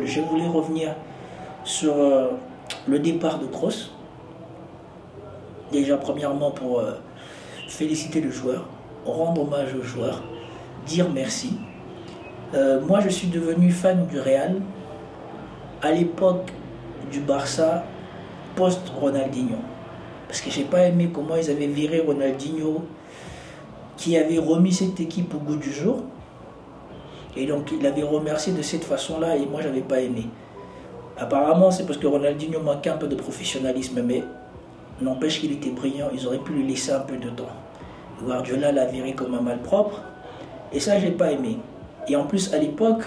je voulais revenir sur le départ de Kroos. Déjà, premièrement, pour féliciter le joueur, rendre hommage au joueur, dire merci. Moi, je suis devenu fan du Real à l'époque du Barça post-Ronaldinho. Parce que j'ai pas aimé comment ils avaient viré Ronaldinho, qui avait remis cette équipe au goût du jour. Et donc, il avait remercié de cette façon-là et moi, j'avais pas aimé. Apparemment, c'est parce que Ronaldinho manquait un peu de professionnalisme, mais n'empêche qu'il était brillant, ils auraient pu lui laisser un peu de temps. Guardiola l'a viré comme un malpropre, et ça, j'ai pas aimé. Et en plus, à l'époque,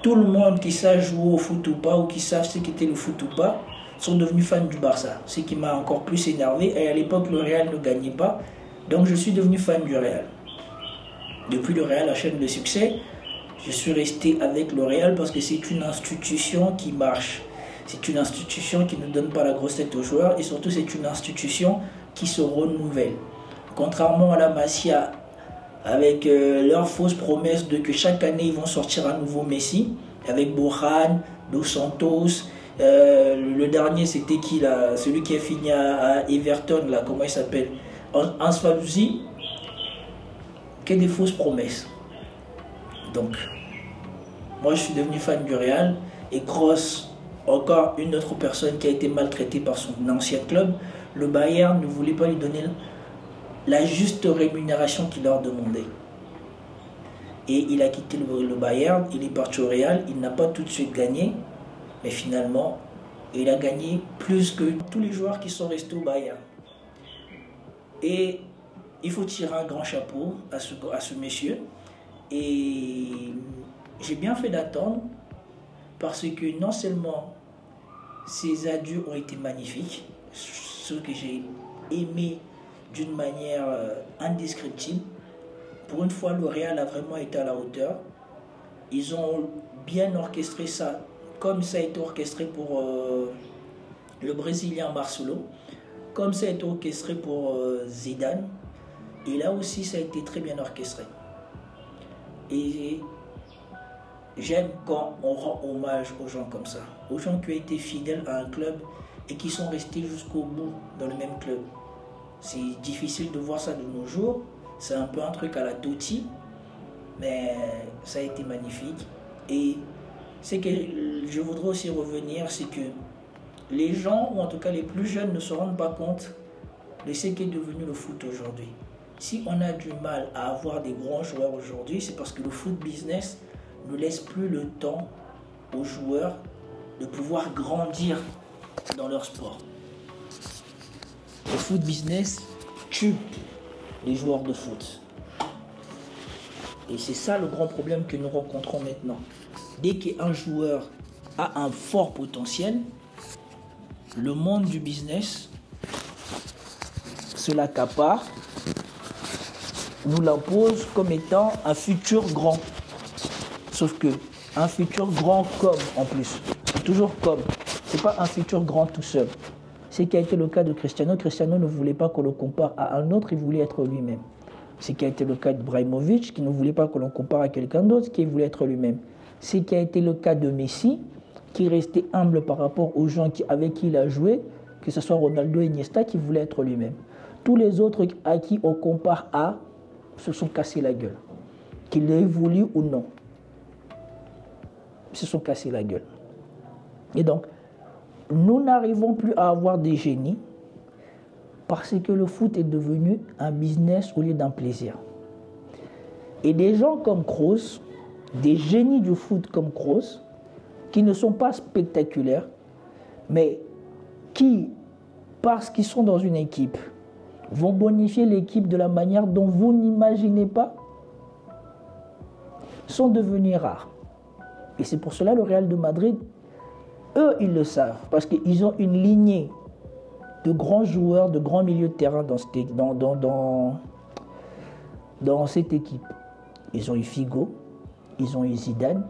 tout le monde qui sait jouer au foot ou pas, ou qui savent ce qu'était le foot ou pas, sont devenus fans du Barça. Ce qui m'a encore plus énervé, et à l'époque, le Real ne gagnait pas, donc je suis devenu fan du Real. Depuis le Real enchaîne le succès, je suis resté avec le Real parce que c'est une institution qui marche. C'est une institution qui ne donne pas la grosse tête aux joueurs et surtout c'est une institution qui se renouvelle. Contrairement à la Masia, avec leur fausse promesse de que chaque année ils vont sortir un nouveau Messi, avec Bojan, Dos Santos, le dernier c'était qui là, celui qui a fini à Everton là, comment il s'appelle, Hans Fabzi, que des fausses promesses. Donc, moi je suis devenu fan du Real et Kroos, encore une autre personne qui a été maltraitée par son ancien club. Le Bayern ne voulait pas lui donner la juste rémunération qu'il leur demandait. Et il a quitté le Bayern, il est parti au Real, il n'a pas tout de suite gagné, mais finalement, il a gagné plus que tous les joueurs qui sont restés au Bayern. Et il faut tirer un grand chapeau à ce monsieur. Et j'ai bien fait d'attendre parce que non seulement ses adieux ont été magnifiques, ce que j'ai aimé d'une manière indescriptible. Pour une fois, le Real a vraiment été à la hauteur. Ils ont bien orchestré ça, comme ça a été orchestré pour le Brésilien Marcelo, comme ça a été orchestré pour Zidane. Et là aussi, ça a été très bien orchestré. Et j'aime quand on rend hommage aux gens comme ça, aux gens qui ont été fidèles à un club et qui sont restés jusqu'au bout dans le même club. C'est difficile de voir ça de nos jours, c'est un peu un truc à la Totti, mais ça a été magnifique. Et ce que je voudrais aussi revenir, c'est que les gens, ou en tout cas les plus jeunes, ne se rendent pas compte de ce qu'est devenu le foot aujourd'hui. Si on a du mal à avoir des grands joueurs aujourd'hui, c'est parce que le foot business ne laisse plus le temps aux joueurs de pouvoir grandir dans leur sport. Le foot business tue les joueurs de foot. Et c'est ça le grand problème que nous rencontrons maintenant. Dès qu'un joueur a un fort potentiel, le monde du business se l'accapare, nous l'impose comme étant un futur grand. Sauf que un futur grand comme en plus. C'est toujours comme. C'est pas un futur grand tout seul. C'est ce qui a été le cas de Cristiano. Cristiano ne voulait pas qu'on le compare à un autre, il voulait être lui-même. C'est ce qui a été le cas de Ibrahimovic, qui ne voulait pas que l'on compare à quelqu'un d'autre, qui voulait être lui-même. C'est ce qui a été le cas de Messi, qui restait humble par rapport aux gens avec qui il a joué, que ce soit Ronaldo et Iniesta, qui voulaient être lui-même. Tous les autres à qui on compare à se sont cassés la gueule. Qu'ils l'aient voulu ou non. Se sont cassés la gueule. Et donc, nous n'arrivons plus à avoir des génies parce que le foot est devenu un business au lieu d'un plaisir. Et des gens comme Kroos, des génies du foot comme Kroos, qui ne sont pas spectaculaires, mais qui, parce qu'ils sont dans une équipe, vont bonifier l'équipe de la manière dont vous n'imaginez pas, sont devenus rares. Et c'est pour cela le Real de Madrid, eux, ils le savent, parce qu'ils ont une lignée de grands joueurs, de grands milieux de terrain dans cette équipe. Ils ont eu Figo, ils ont eu Zidane,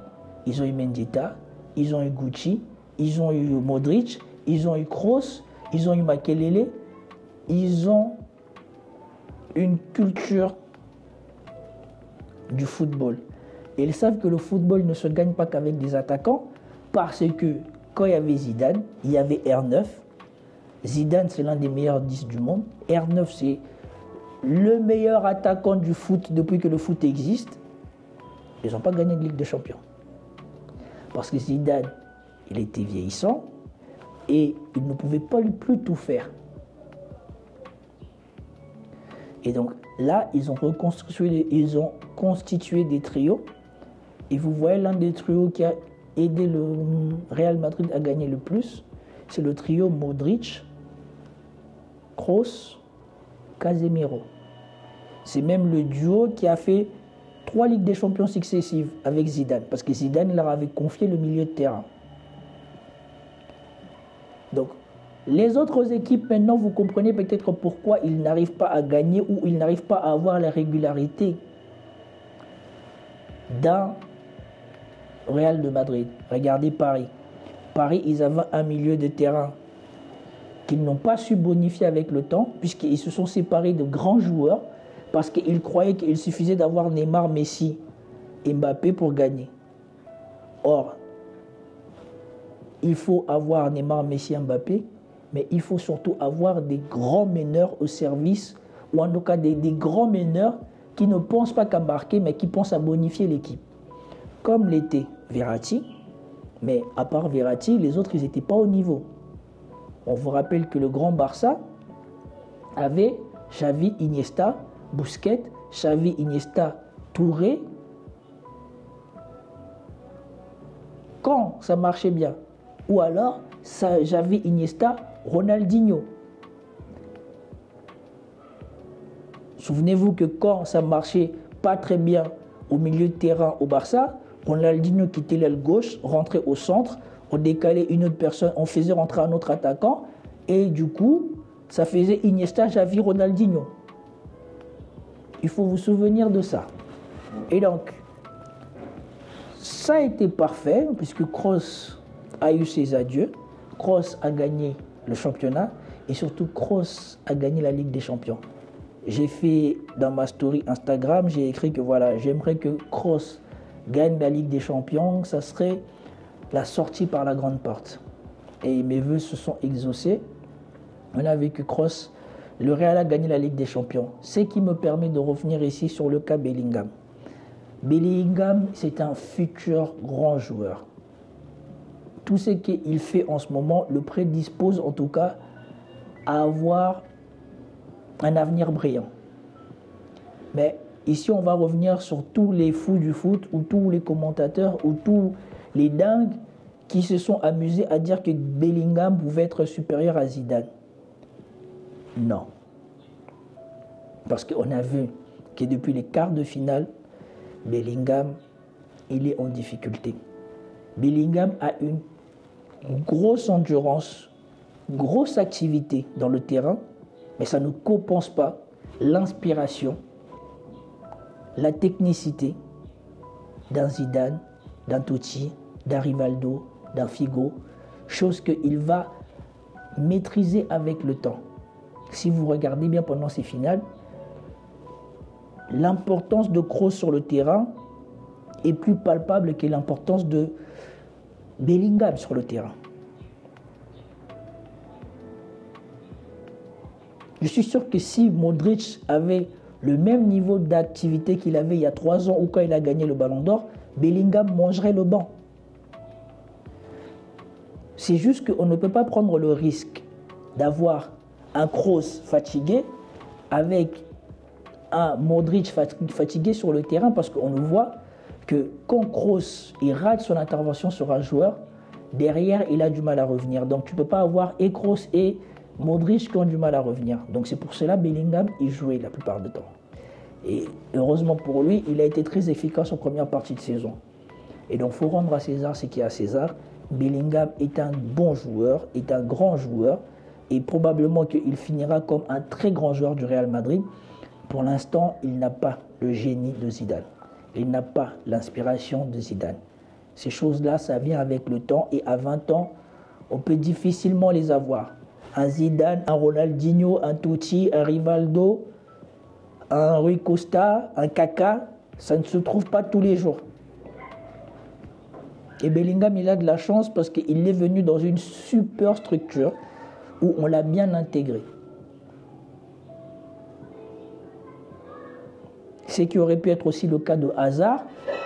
ils ont eu Mendieta, ils ont eu Gucci, ils ont eu Modric, ils ont eu Kroos, ils ont eu Makelele. Ils ont une culture du football. Et ils savent que le football ne se gagne pas qu'avec des attaquants, Parce que quand il y avait Zidane, il y avait R9. Zidane, c'est l'un des meilleurs 10 du monde. R9, c'est le meilleur attaquant du foot depuis que le foot existe. Ils n'ont pas gagné de Ligue des Champions. Parce que Zidane, il était vieillissant et il ne pouvait pas plus tout faire. Et donc là, ils ont constitué des trios. Et vous voyez l'un des trios qui a aidé le Real Madrid à gagner le plus, c'est le trio Modric, Kroos, Casemiro. C'est même le duo qui a fait 3 Ligues des Champions successives avec Zidane, parce que Zidane leur avait confié le milieu de terrain. Donc, les autres équipes, maintenant, vous comprenez peut-être pourquoi ils n'arrivent pas à gagner ou ils n'arrivent pas à avoir la régularité dans Real de Madrid. Regardez Paris. Paris, ils avaient un milieu de terrain qu'ils n'ont pas su bonifier avec le temps, puisqu'ils se sont séparés de grands joueurs, parce qu'ils croyaient qu'il suffisait d'avoir Neymar, Messi et Mbappé pour gagner. Or, il faut avoir Neymar, Messi, Mbappé, mais il faut surtout avoir des grands meneurs au service, ou en tout cas des grands meneurs qui ne pensent pas qu'à marquer, mais qui pensent à bonifier l'équipe. Comme l'était Verratti, mais à part Verratti, les autres, ils n'étaient pas au niveau. On vous rappelle que le grand Barça avait Xavi, Iniesta, Busquets, Xavi, Iniesta, Touré. Quand ça marchait bien. Ou alors, Xavi, Iniesta, Ronaldinho. Souvenez-vous que quand ça marchait pas très bien au milieu de terrain au Barça, Ronaldinho quittait l'aile gauche, rentrait au centre, on décalait une autre personne, on faisait rentrer un autre attaquant, et du coup, ça faisait Iniesta, Xavi, Ronaldinho. Il faut vous souvenir de ça. Et donc, ça a été parfait, puisque Kroos a eu ses adieux. Kroos a gagné le championnat, et surtout Kroos a gagné la Ligue des Champions. J'ai fait dans ma story Instagram, j'ai écrit que voilà, j'aimerais que Kroos gagne la Ligue des Champions, ça serait la sortie par la grande porte. Et mes vœux se sont exaucés. On a vu que Kroos, le Real a gagné la Ligue des Champions. Ce qui me permet de revenir ici sur le cas Bellingham. Bellingham, c'est un futur grand joueur. Tout ce qu'il fait en ce moment le prédispose en tout cas à avoir un avenir brillant. Mais ici, on va revenir sur tous les fous du foot, ou tous les commentateurs, ou tous les dingues qui se sont amusés à dire que Bellingham pouvait être supérieur à Zidane. Non. Parce qu'on a vu que depuis les quarts de finale, Bellingham, il est en difficulté. Bellingham a une grosse endurance, grosse activité dans le terrain, mais ça ne compense pas l'inspiration, la technicité d'un Zidane, d'un Totti, d'un Rivaldo, d'un Figo, chose qu'il va maîtriser avec le temps. Si vous regardez bien pendant ces finales, l'importance de Kroos sur le terrain est plus palpable que l'importance de Bellingham sur le terrain. Je suis sûr que si Modric avait le même niveau d'activité qu'il avait il y a 3 ans ou quand il a gagné le Ballon d'Or, Bellingham mangerait le banc. C'est juste qu'on ne peut pas prendre le risque d'avoir un Kroos fatigué avec un Modric fatigué sur le terrain, parce qu'on le voit que quand Kroos il rate son intervention sur un joueur, derrière il a du mal à revenir. Donc tu ne peux pas avoir et Kroos et Modric qui ont du mal à revenir. Donc c'est pour cela que Bellingham il jouait la plupart du temps. Et heureusement pour lui, il a été très efficace en première partie de saison. Et donc il faut rendre à César ce qui est à César. Bellingham est un bon joueur, est un grand joueur, et probablement qu'il finira comme un très grand joueur du Real Madrid. Pour l'instant, il n'a pas le génie de Zidane. Il n'a pas l'inspiration de Zidane. Ces choses-là, ça vient avec le temps, et à 20 ans, on peut difficilement les avoir. Un Zidane, un Ronaldinho, un Totti, un Rivaldo, un Rui Costa, un Kaka, ça ne se trouve pas tous les jours. Et Bellingham, il a de la chance parce qu'il est venu dans une super structure où on l'a bien intégré. Ce qui aurait pu être aussi le cas de Hazard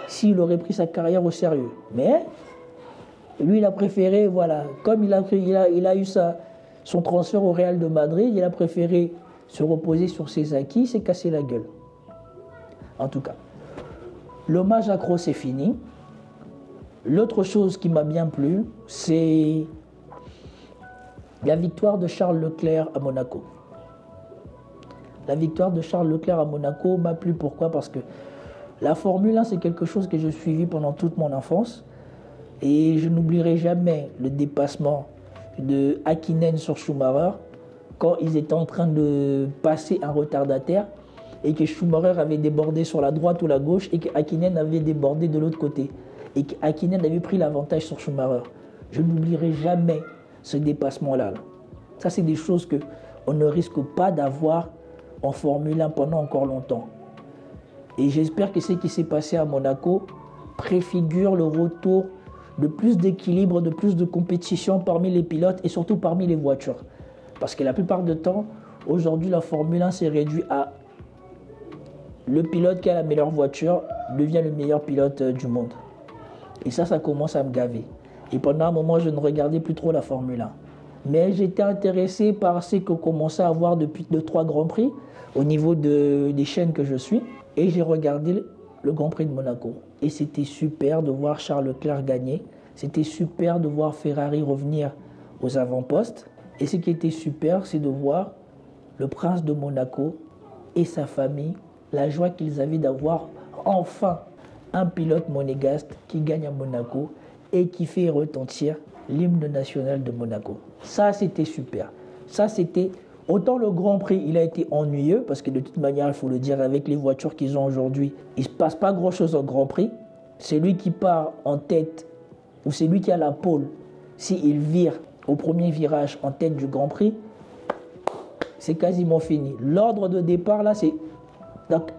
s'il aurait pris sa carrière au sérieux. Mais lui, il a préféré, voilà, comme il a eu son transfert au Real de Madrid, il a préféré se reposer sur ses acquis, s'est cassé la gueule. En tout cas, l'hommage à Kroos est fini. L'autre chose qui m'a bien plu, c'est la victoire de Charles Leclerc à Monaco. La victoire de Charles Leclerc à Monaco m'a plu. Pourquoi? Parce que la Formule 1, c'est quelque chose que j'ai suivi pendant toute mon enfance. Et je n'oublierai jamais le dépassement de Häkkinen sur Schumacher quand ils étaient en train de passer un retardataire et que Schumacher avait débordé sur la droite ou la gauche et que Häkkinen avait débordé de l'autre côté. Et que Häkkinen avait pris l'avantage sur Schumacher. Je n'oublierai jamais ce dépassement-là. Ça, c'est des choses qu'on ne risque pas d'avoir en Formule 1 pendant encore longtemps. Et j'espère que ce qui s'est passé à Monaco préfigure le retour de plus d'équilibre, de plus de compétition parmi les pilotes et surtout parmi les voitures. Parce que la plupart du temps, aujourd'hui, la Formule 1 s'est réduite à le pilote qui a la meilleure voiture devient le meilleur pilote du monde. Et ça commence à me gaver. Et pendant un moment, je ne regardais plus trop la Formule 1. Mais j'étais intéressé par ce qu'on commençait à voir depuis 2-3 Grands Prix au niveau des chaînes que je suis. Et j'ai regardé le Grand Prix de Monaco. Et c'était super de voir Charles Leclerc gagner. C'était super de voir Ferrari revenir aux avant-postes. Et ce qui était super, c'est de voir le prince de Monaco et sa famille, la joie qu'ils avaient d'avoir enfin un pilote monégasque qui gagne à Monaco et qui fait retentir l'hymne national de Monaco. Ça, c'était super. Ça, c'était... Autant le Grand Prix, il a été ennuyeux, parce que de toute manière, il faut le dire, avec les voitures qu'ils ont aujourd'hui, il ne se passe pas grand-chose au Grand Prix. C'est lui qui part en tête, ou c'est lui qui a la pole, s'il vire au premier virage en tête du Grand Prix, c'est quasiment fini. L'ordre de départ, là, c'est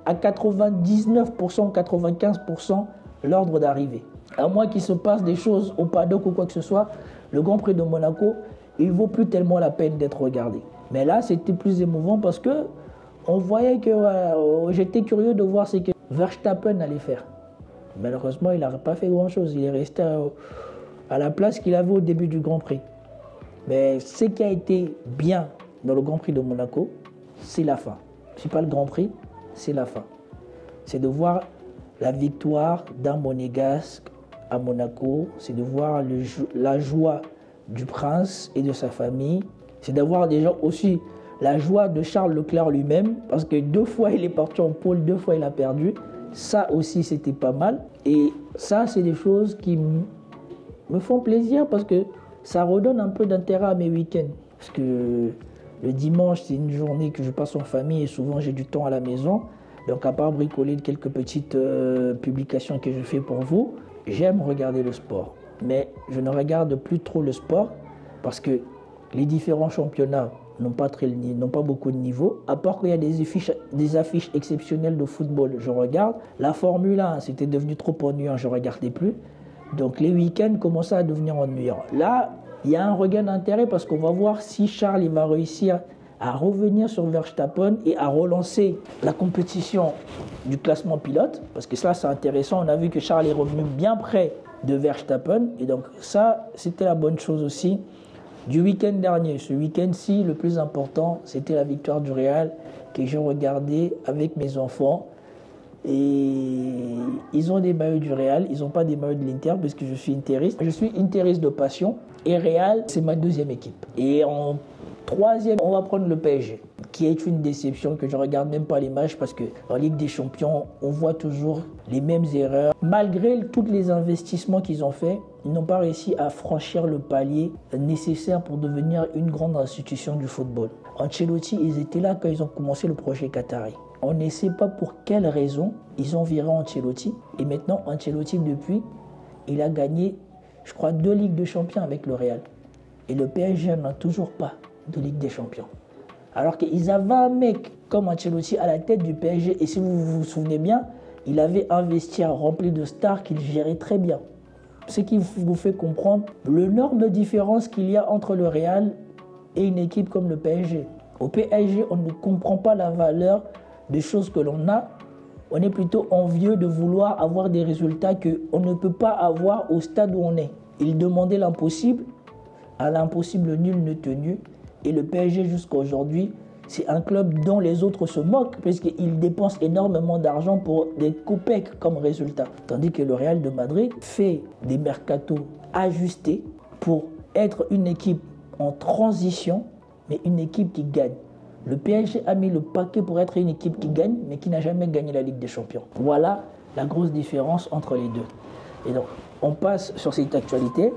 à 99%, 95% l'ordre d'arrivée. À moins qu'il se passe des choses au paddock ou quoi que ce soit, le Grand Prix de Monaco, il ne vaut plus tellement la peine d'être regardé. Mais là, c'était plus émouvant parce que on voyait que j'étais curieux de voir ce que Verstappen allait faire. Malheureusement, il n'a pas fait grand-chose. Il est resté à la place qu'il avait au début du Grand Prix. Mais ce qui a été bien dans le Grand Prix de Monaco, c'est la fin. Ce n'est pas le Grand Prix, c'est la fin. C'est de voir la victoire d'un Monégasque à Monaco. C'est de voir la joie du prince et de sa famille. C'est d'avoir déjà aussi la joie de Charles Leclerc lui-même, parce que 2 fois il est parti en pole, 2 fois il a perdu. Ça aussi, c'était pas mal. Et ça, c'est des choses qui me font plaisir parce que ça redonne un peu d'intérêt à mes week-ends. Parce que le dimanche, c'est une journée que je passe en famille et souvent j'ai du temps à la maison. Donc à part bricoler quelques petites publications que je fais pour vous, j'aime regarder le sport. Mais je ne regarde plus trop le sport parce que les différents championnats n'ont pas beaucoup de niveau. À part qu'il y a des affiches exceptionnelles de football, je regarde. La Formule 1, c'était devenu trop ennuyant, je ne regardais plus. Donc les week-ends commençaient à devenir ennuyants. Là, il y a un regain d'intérêt parce qu'on va voir si Charles il va réussir à revenir sur Verstappen et à relancer la compétition du classement pilote. Parce que ça, c'est intéressant. On a vu que Charles est revenu bien près de Verstappen. Et donc ça, c'était la bonne chose aussi du week-end dernier. Ce week-end-ci, le plus important, c'était la victoire du Real que j'ai regardé avec mes enfants. Et ils ont des maillots du Real, ils n'ont pas des maillots de l'Inter parce que je suis interiste. Je suis interiste de passion et Real, c'est ma deuxième équipe. Et en troisième, on va prendre le PSG, qui est une déception que je ne regarde même pas les matchs parce qu'en Ligue des Champions, on voit toujours les mêmes erreurs. Malgré tous les investissements qu'ils ont faits, ils n'ont pas réussi à franchir le palier nécessaire pour devenir une grande institution du football. Ancelotti, ils étaient là quand ils ont commencé le projet Qatari. On ne sait pas pour quelle raison ils ont viré Ancelotti. Et maintenant, Ancelotti, depuis, il a gagné, je crois, 2 Ligues de Champions avec le Real. Et le PSG n'a toujours pas de Ligue des Champions. Alors qu'ils avaient un mec comme Ancelotti à la tête du PSG. Et si vous vous souvenez bien, il avait investi rempli de stars qu'il gérait très bien. Ce qui vous fait comprendre l'énorme différence qu'il y a entre le Real et une équipe comme le PSG. Au PSG, on ne comprend pas la valeur des choses que l'on a. On est plutôt envieux de vouloir avoir des résultats qu'on ne peut pas avoir au stade où on est. Il demandait l'impossible, à l'impossible nul ne tenu. Et le PSG jusqu'à aujourd'hui, c'est un club dont les autres se moquent puisqu'il dépense énormément d'argent pour des copecs comme résultat. Tandis que le Real de Madrid fait des mercatos ajustés pour être une équipe en transition, mais une équipe qui gagne. Le PSG a mis le paquet pour être une équipe qui gagne, mais qui n'a jamais gagné la Ligue des Champions. Voilà la grosse différence entre les deux. Et donc, on passe sur cette actualité.